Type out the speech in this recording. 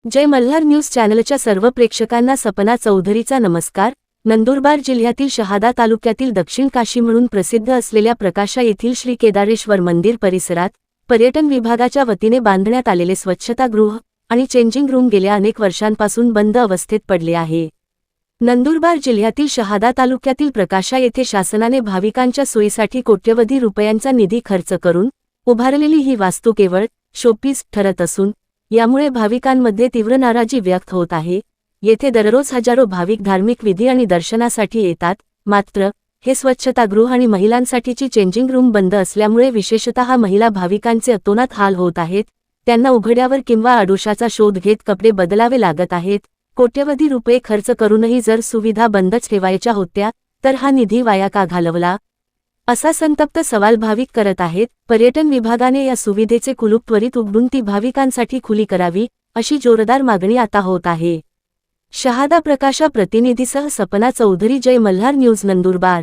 जय Malhar news चॅनलच्या सर्व प्रेक्षकांना सपना चौधरीचा नमस्कार। नंदुरबार जिल्ह्यातील शहादा तालुक्यातील दक्षिण काशी म्हणून प्रसिद्ध असलेल्या प्रकाशा येथील श्री केदारेश्वर मंदिर परिसरात पर्यटन विभागाच्या वतीने बांधण्यात आलेले स्वच्छतागृह आणि चेंजिंग रूम गेल्या अनेक वर्षांपासून बंद अवस्थेत पडले आहे। नंदुरबार जिल्ह्यातील शहादा तालुक्यातील प्रकाशा येथे शासनाने भाविकांच्या सोयीसाठी कोट्यवधी रुपयांचा निधी खर्च करून उभारलेली ही वास्तू केवळ शोपीस ठरत असून यामुळे भाविकांमध्ये तीव्र नाराजी व्यक्त होत आहे। येथे दररोज हजारो भाविक धार्मिक विधी आणि दर्शनासाठी येतात, मात्र हे स्वच्छतागृह आणि महिलांसाठीची चेंजिंग रूम बंद असल्यामुळे विशेषतः महिला भाविकांचे अतोनात हाल होत आहेत। त्यांना उघड्यावर किंवा आडोशाचा शोध घेत कपडे बदलावे लागत आहेत। कोट्यवधी रुपये खर्च करूनही जर सुविधा बंदच ठेवायच्या होत्या तर हा निधी वाया का घालवला, असा संतप्त सवाल भाविक करत आहेत। पर्यटन विभागाने या सुविधेचे कुलूप त्वरित उघडून ती भाविकांसाठी खुली करावी अशी जोरदार मागणी आता होत आहे। शहादा प्रकाशा प्रतिनिधीसह सपना चौधरी, जय मल्हार न्यूज, नंदुरबार।